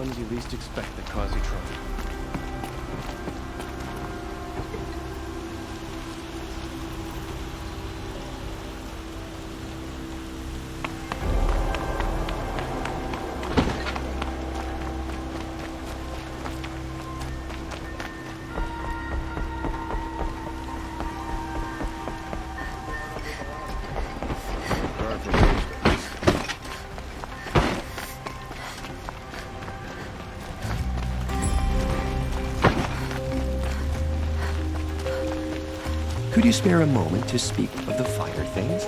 ones you least expect that cause you trouble. Could you spare a moment to speak of the finer things?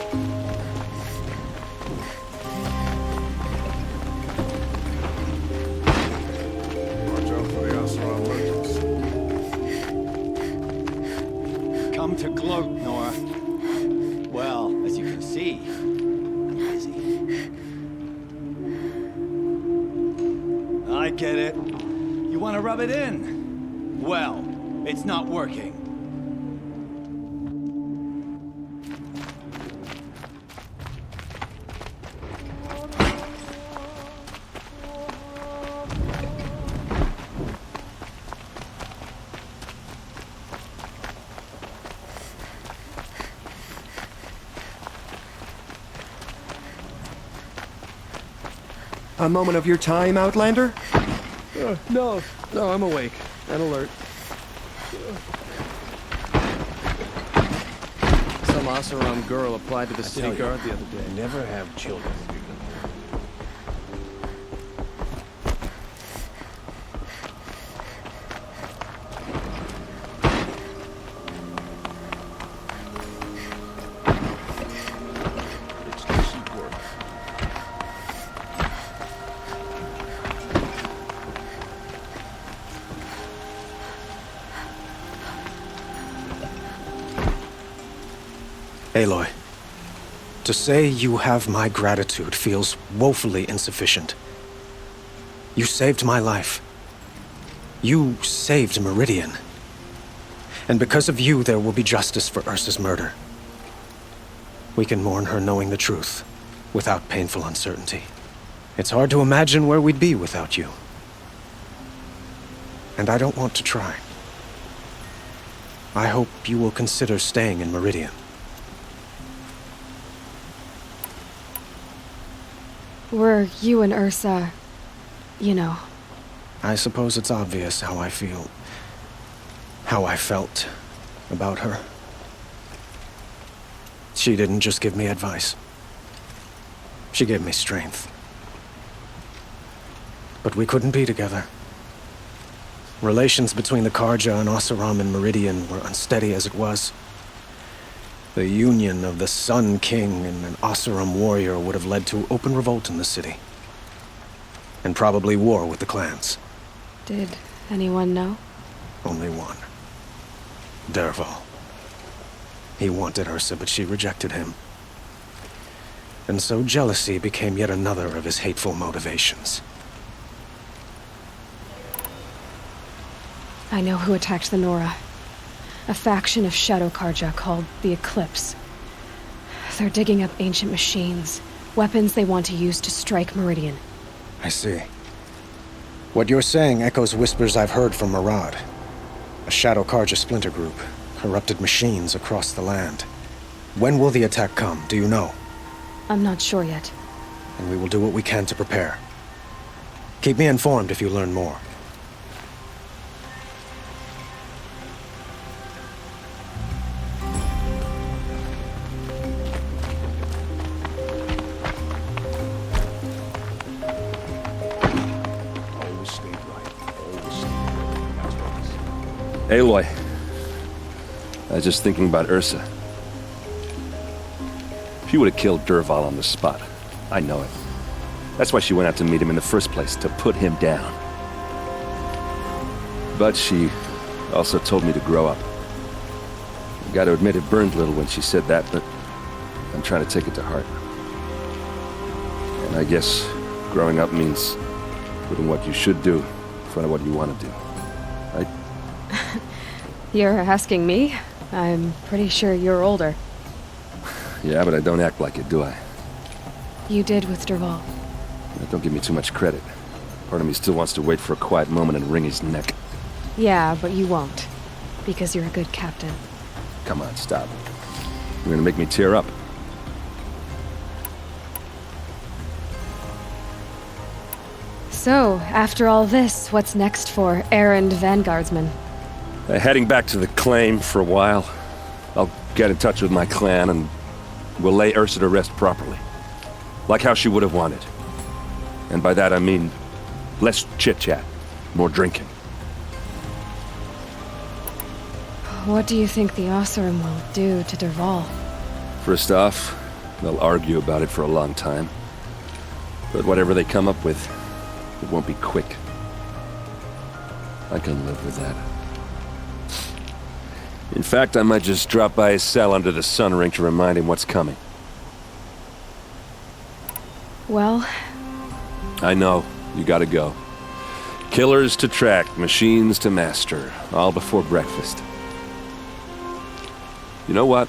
Watch out for the Asran merchants. Come to gloat, Nora. Well, as you can see, I'm busy. I get it. You want to rub it in? Well, it's not working. A moment of your time, Outlander? No, I'm awake and alert. Some Oseram girl applied to the city guard the other day. Never have children. It's decent work. Aloy, to say you have my gratitude feels woefully insufficient. You saved my life. You saved Meridian. And because of you, there will be justice for Ursa's murder. We can mourn her knowing the truth, without painful uncertainty. It's hard to imagine where we'd be without you. And I don't want to try. I hope you will consider staying in Meridian. Were you and Ursa, you know? I suppose it's obvious how I feel. How I felt about her. She didn't just give me advice. She gave me strength. But we couldn't be together. Relations between the Karja and Oseram and Meridian were unsteady as it was. The union of the Sun King and an Oseram warrior would have led to open revolt in the city. And probably war with the clans. Did anyone know? Only one. Dervahl. He wanted Ursa, but she rejected him. And so jealousy became yet another of his hateful motivations. I know who attacked the Nora. A faction of Shadow Karja called the Eclipse. They're digging up ancient machines, weapons they want to use to strike Meridian. I see. What you're saying echoes whispers I've heard from Murad. A Shadow Karja splinter group, corrupted machines across the land. When will the attack come, do you know? I'm not sure yet. And we will do what we can to prepare. Keep me informed if you learn more. Aloy, I was just thinking about Ursa. She would have killed Dervahl on the spot. I know it. That's why she went out to meet him in the first place, to put him down. But she also told me to grow up. I gotta admit it burned a little when she said that, but I'm trying to take it to heart. And I guess growing up means putting what you should do in front of what you want to do. Right? You're asking me? I'm pretty sure you're older. Yeah, but I don't act like it, do I? You did with Dervahl. Don't give me too much credit. Part of me still wants to wait for a quiet moment and wring his neck. Yeah, but you won't. Because you're a good captain. Come on, stop. You're gonna make me tear up. So, after all this, what's next for errand vanguardsman? Heading back to the claim for a while. I'll get in touch with my clan and we'll lay Ursa to rest properly. Like how she would have wanted. And by that I mean less chit-chat, more drinking. What do you think the Oseram will do to Dervahl? First off, they'll argue about it for a long time. But whatever they come up with, it won't be quick. I can live with that. In fact, I might just drop by his cell under the sun ring to remind him what's coming. Well... I know. You gotta go. Killers to track, machines to master. All before breakfast. You know what?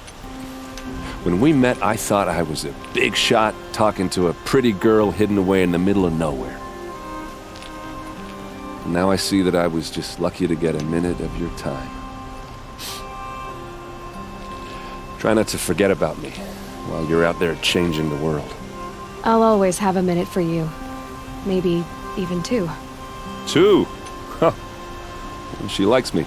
When we met, I thought I was a big shot talking to a pretty girl hidden away in the middle of nowhere. And now I see that I was just lucky to get a minute of your time. Try not to forget about me while you're out there changing the world. I'll always have a minute for you. Maybe even 2. 2? Huh. She likes me.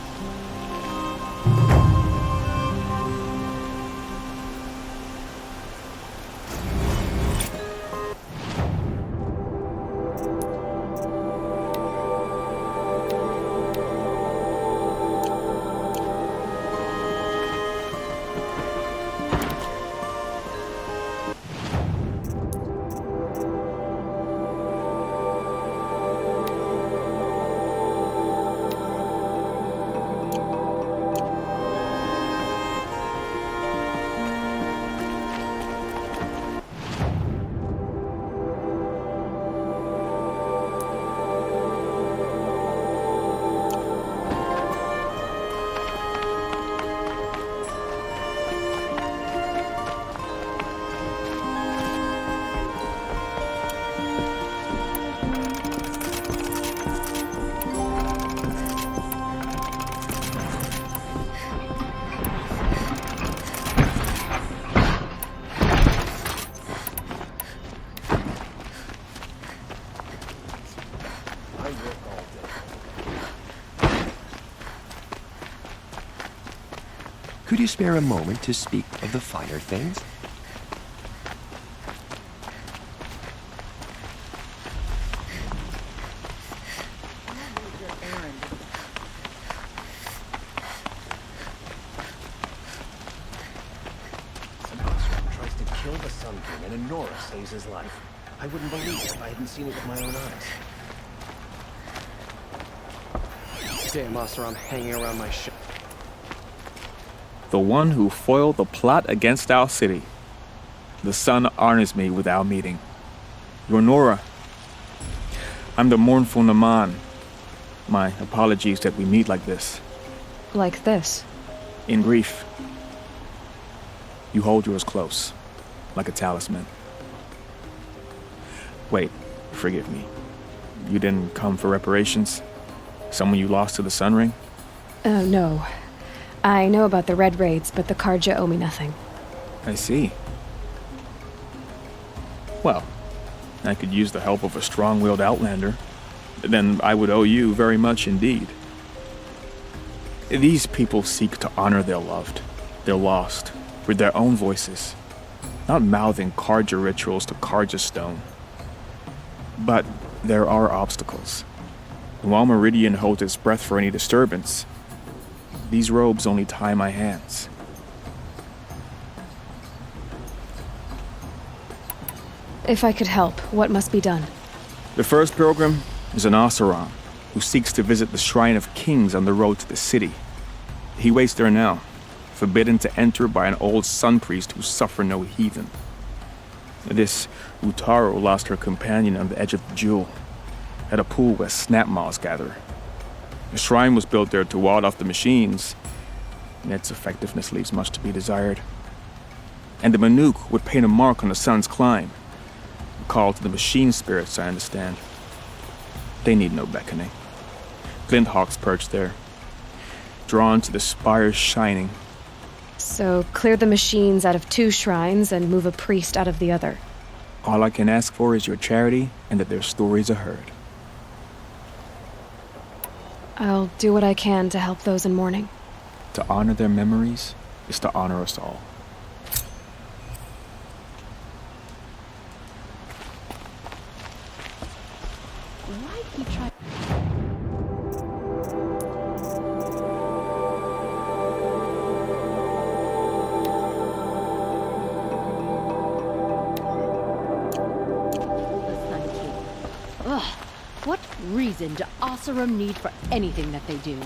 Could you spare a moment to speak of the finer things? Some Oseram tries to kill the Sun King, and Nora saves his life. I wouldn't believe it if I hadn't seen it with my own eyes. Damn Oseram hanging around my ship. The one who foiled the plot against our city. The sun honors me with our meeting. You're Nora. I'm the mournful Naman. My apologies that we meet like this. Like this? In grief. You hold yours close, like a talisman. Wait, forgive me. You didn't come for reparations? Someone you lost to the Sun Ring? No. I know about the Red Raids, but the Karja owe me nothing. I see. Well, I could use the help of a strong-willed outlander. Then I would owe you very much indeed. These people seek to honor their loved, their lost, with their own voices, not mouthing Karja rituals to Karja stone. But there are obstacles. And while Meridian holds its breath for any disturbance, these robes only tie my hands. If I could help, what must be done? The first pilgrim is an Oseram who seeks to visit the Shrine of Kings on the road to the city. He waits there now, forbidden to enter by an old sun priest who suffer no heathen. This Utaro lost her companion on the edge of the jewel, at a pool where snap moths gather. The shrine was built there to ward off the machines, and its effectiveness leaves much to be desired. And the Manuk would paint a mark on the sun's climb, a call to the machine spirits, I understand. They need no beckoning. Glint hawks perched there, drawn to the spires shining. So, clear the machines out of 2 shrines and move a priest out of the other. All I can ask for is your charity and that their stories are heard. I'll do what I can to help those in mourning. To honor their memories is to honor us all. Why keep trying? Ugh, what reason do Oseram need for anything that they do?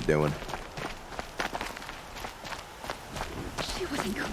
doing. She wasn't cool.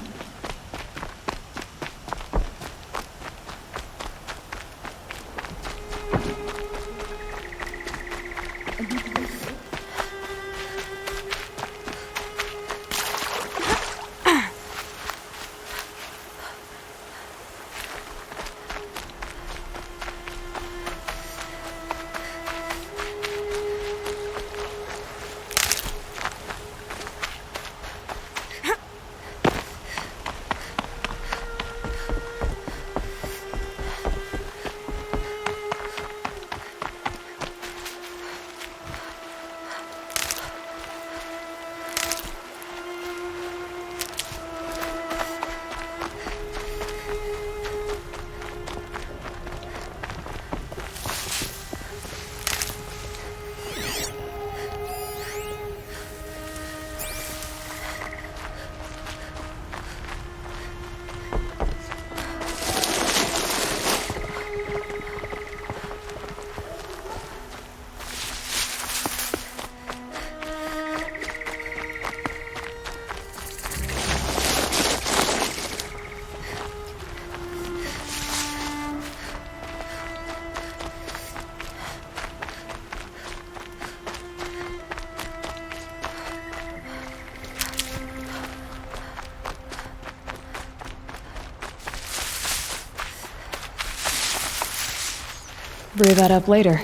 Brew that up later.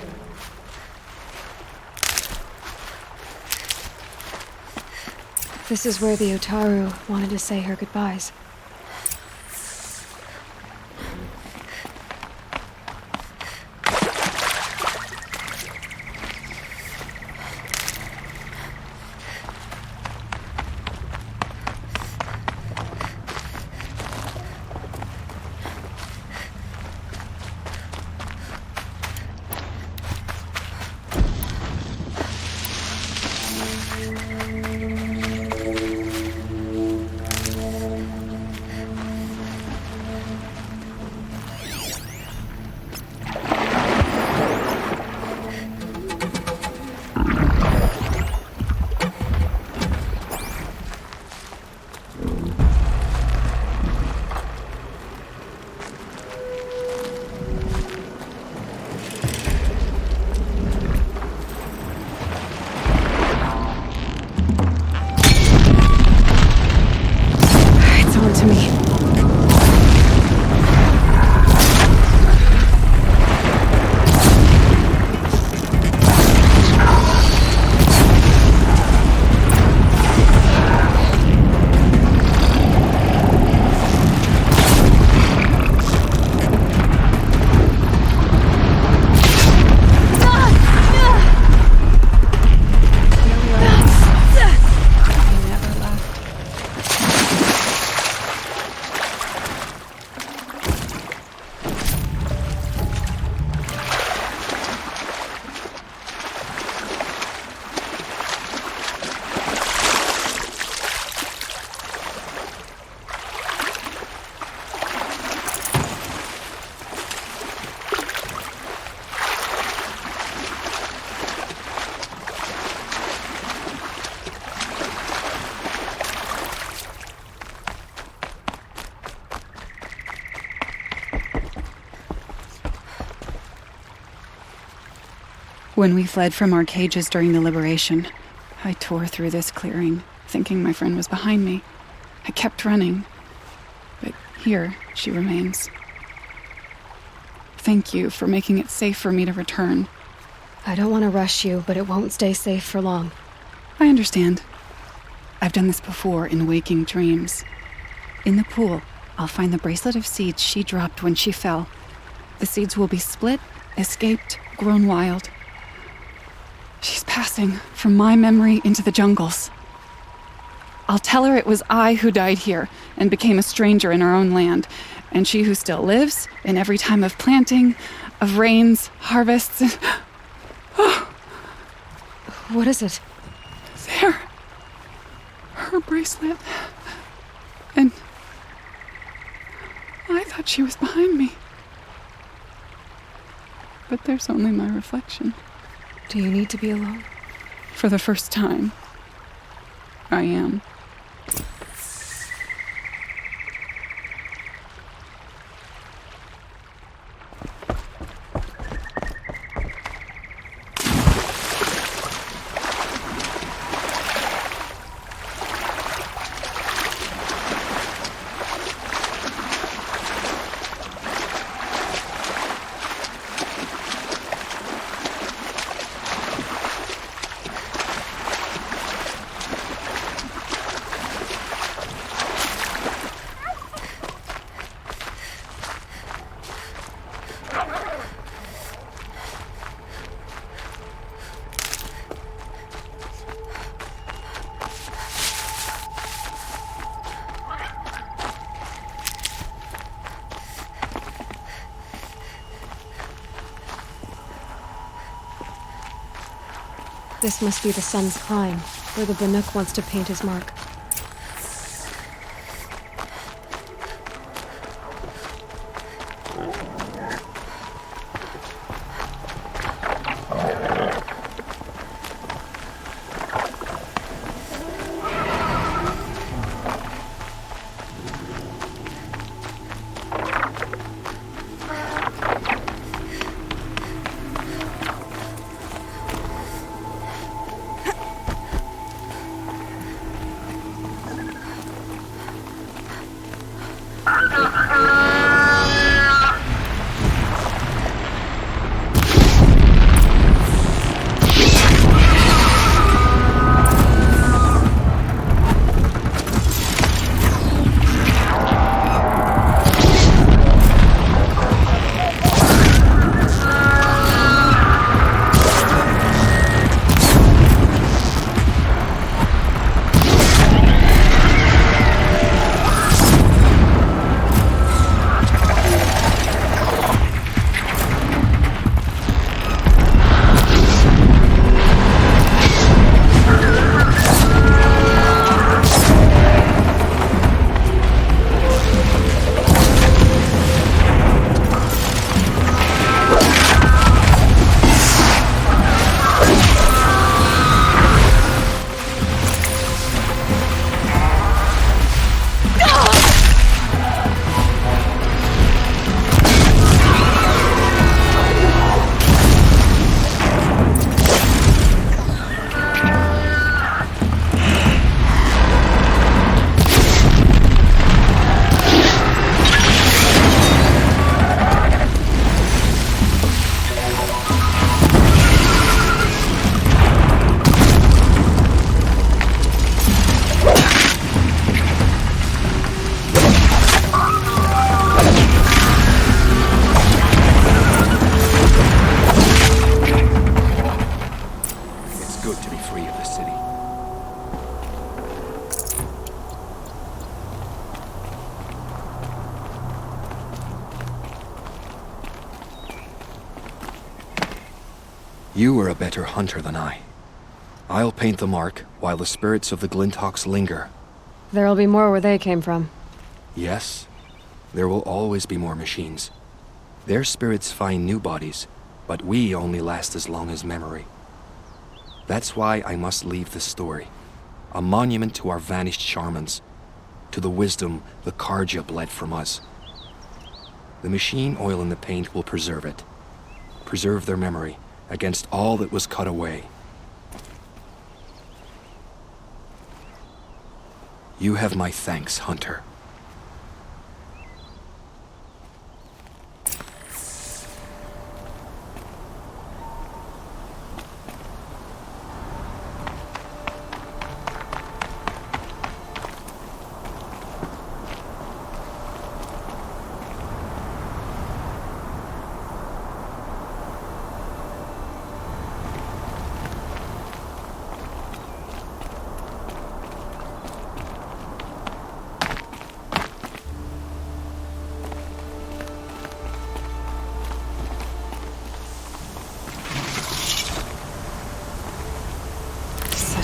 This is where the Otaru wanted to say her goodbyes. When we fled from our cages during the liberation, I tore through this clearing, thinking my friend was behind me. I kept running, but here she remains. Thank you for making it safe for me to return. I don't want to rush you, but it won't stay safe for long. I understand. I've done this before in waking dreams. In the pool, I'll find the bracelet of seeds she dropped when she fell. The seeds will be split, escaped, grown wild. She's passing from my memory into the jungles. I'll tell her it was I who died here and became a stranger in our own land, and she who still lives in every time of planting, of rains, harvests. What is it? There. Her bracelet. And I thought she was behind me. But there's only my reflection. Do you need to be alone? For the first time, I am. This must be the sun's climb, where the Banuk wants to paint his mark. You are a better hunter than I. I'll paint the mark while the spirits of the Glinthawks linger. There'll be more where they came from. Yes, there will always be more machines. Their spirits find new bodies, but we only last as long as memory. That's why I must leave this story. A monument to our vanished shamans, to the wisdom the Karja bled from us. The machine oil in the paint will preserve it. Preserve their memory, against all that was cut away. You have my thanks, Hunter.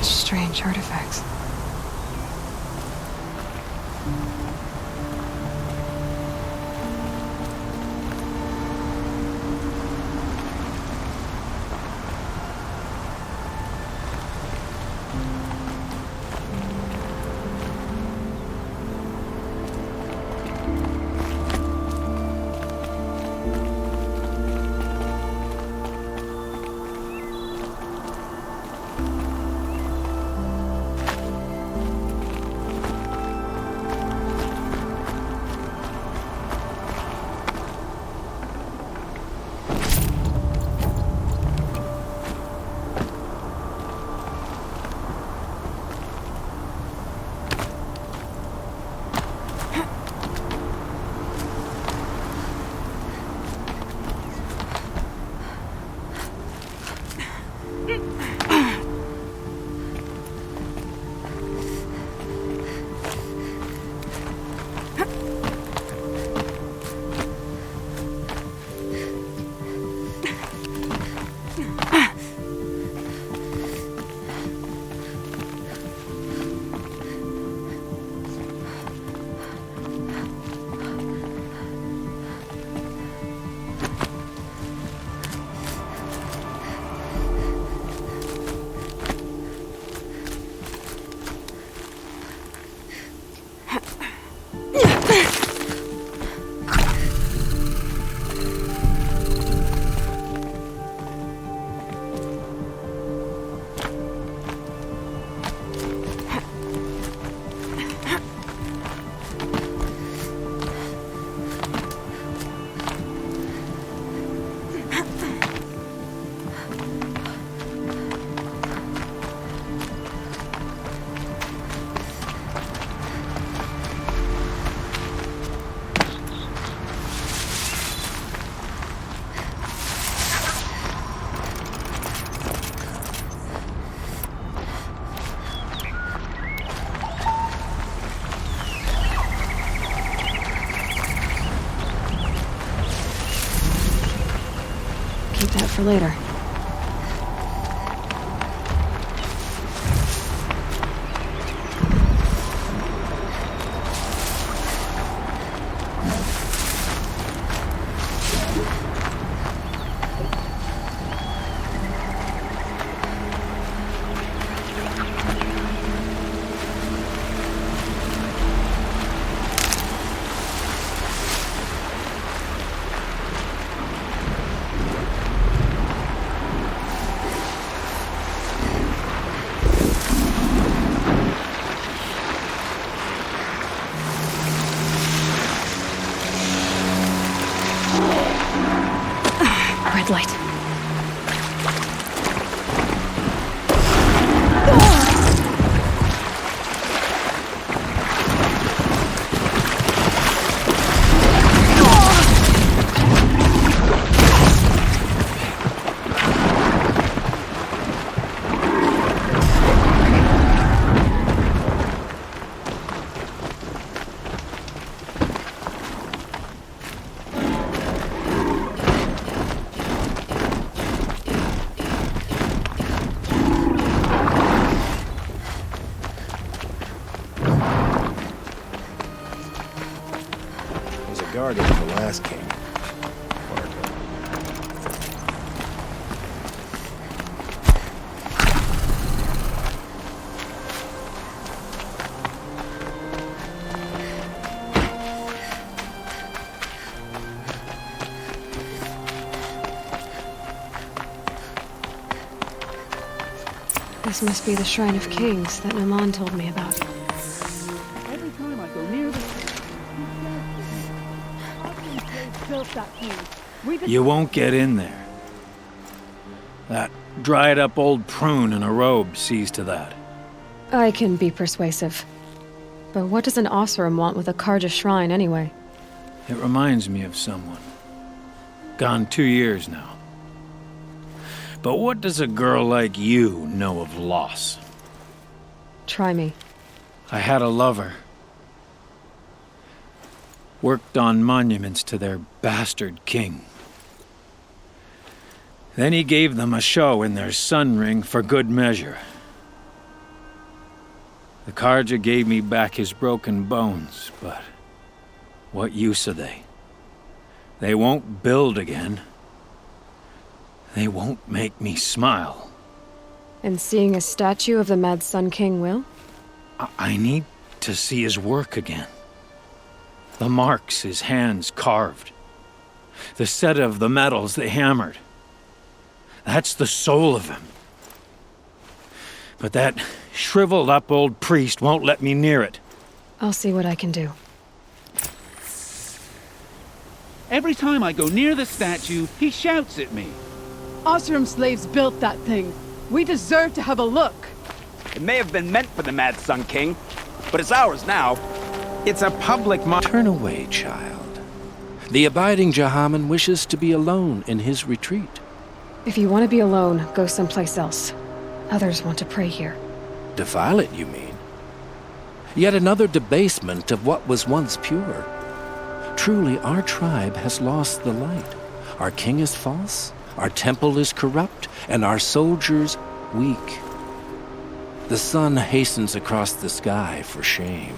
Strange artifacts. For later. Light. Guardian of the last king. This must be the Shrine of Kings that Naman told me about. Every time I go near the... built that thing. You won't get in there. That dried-up old prune in a robe sees to that. I can be persuasive. But what does an Oseram want with a Karja shrine, anyway? It reminds me of someone. Gone 2 years now. But what does a girl like you know of loss? Try me. I had a lover. Worked on monuments to their bastard king. Then he gave them a show in their sun ring for good measure. The Karja gave me back his broken bones, but what use are they? They won't build again. They won't make me smile. And seeing a statue of the Mad Sun King will? I need to see his work again. The marks his hands carved. The set of the metals they hammered. That's the soul of him. But that shriveled up old priest won't let me near it. I'll see what I can do. Every time I go near the statue, he shouts at me. Oseram slaves built that thing. We deserve to have a look. It may have been meant for the Mad Sun King, but it's ours now. It's a public Turn away, child. The abiding Jahaman wishes to be alone in his retreat. If you want to be alone, go someplace else. Others want to pray here. Defile it, you mean? Yet another debasement of what was once pure. Truly, our tribe has lost the light. Our king is false, our temple is corrupt, and our soldiers weak. The sun hastens across the sky for shame.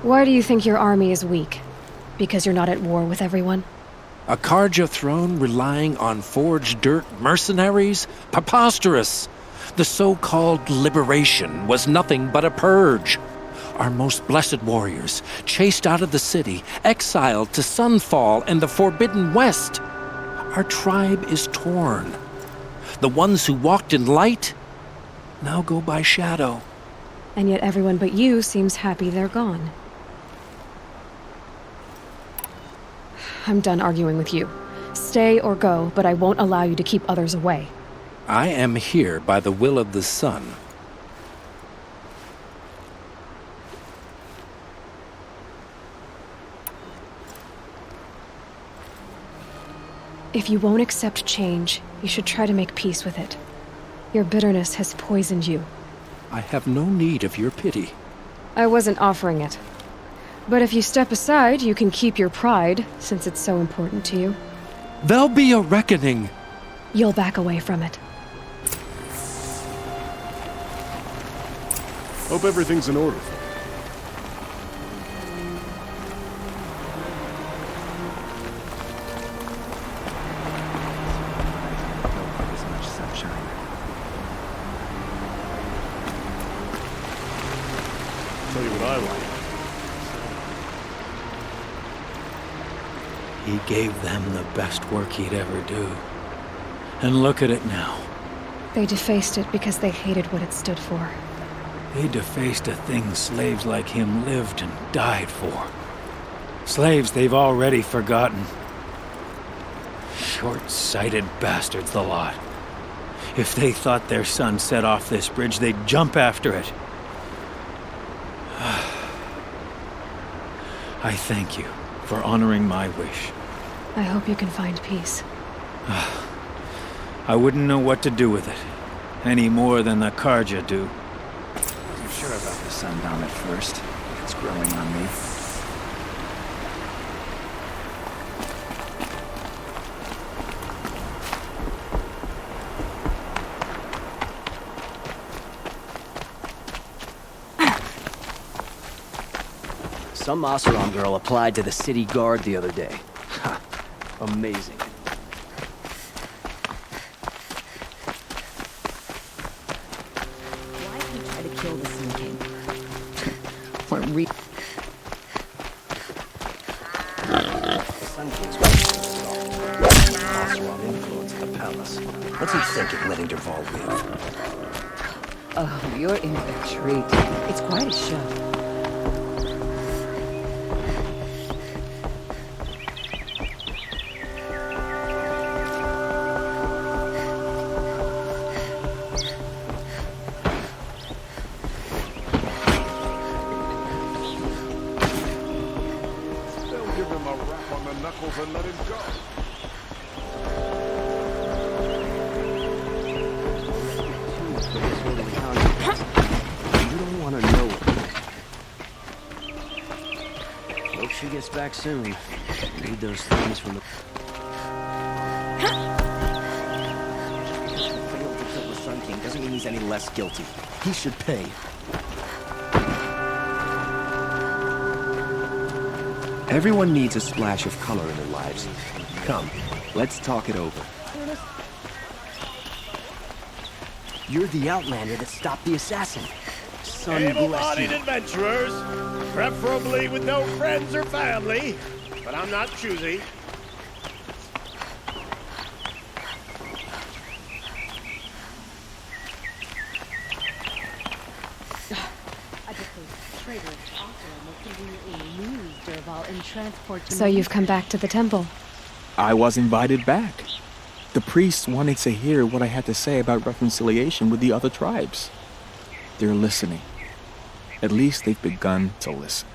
Why do you think your army is weak? Because you're not at war with everyone? A Karja throne relying on forged dirt mercenaries? Preposterous! The so-called liberation was nothing but a purge. Our most blessed warriors, chased out of the city, exiled to Sunfall and the Forbidden West. Our tribe is torn. The ones who walked in light now go by shadow. And yet everyone but you seems happy they're gone. I'm done arguing with you. Stay or go, but I won't allow you to keep others away. I am here by the will of the sun. If you won't accept change, you should try to make peace with it. Your bitterness has poisoned you. I have no need of your pity. I wasn't offering it. But if you step aside, you can keep your pride, since it's so important to you. There'll be a reckoning. You'll back away from it. Hope everything's in order. Tell you what I like. He gave them the best work he'd ever do. And look at it now. They defaced it because they hated what it stood for. They defaced a thing slaves like him lived and died for. Slaves they've already forgotten. Short-sighted bastards, the lot. If they thought their son set off this bridge, they'd jump after it. I thank you for honoring my wish. I hope you can find peace. I wouldn't know what to do with it, any more than the Karja do. I'm sure about the sundown at first. It's growing on me. Some Oseram girl applied to the city guard the other day. Ha! Amazing. Why did you try to kill the Sun King? The Sun King's palace. What's he thinking, letting Derval live? Oh, you're in for a treat. It's quite a show. And let him go. You don't want to know it. Hope she gets back soon. Need those things from the... Failed to kill the Sun King doesn't mean he's any less guilty. He should pay. Everyone needs a splash of color in their lives. Come, let's talk it over. You're the outlander that stopped the assassin. Son bless Able-bodied you. adventurers, preferably with no friends or family, but I'm not choosy. So you've come back to the temple. I was invited back. The priests wanted to hear what I had to say about reconciliation with the other tribes. They're listening. At least they've begun to listen.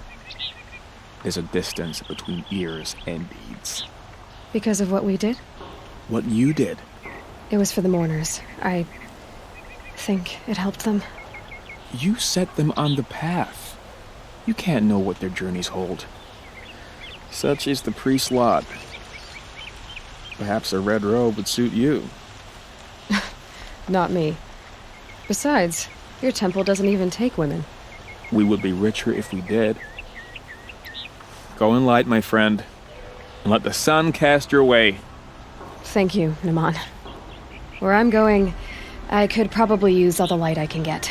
There's a distance between ears and deeds. Because of what we did? What you did. It was for the mourners. I think it helped them. You set them on the path. You can't know what their journeys hold. Such is the priest's lot. Perhaps a red robe would suit you. Not me. Besides, your temple doesn't even take women. We would be richer if we did. Go in light, my friend, and let the sun cast your way. Thank you, Naman. Where I'm going, I could probably use all the light I can get.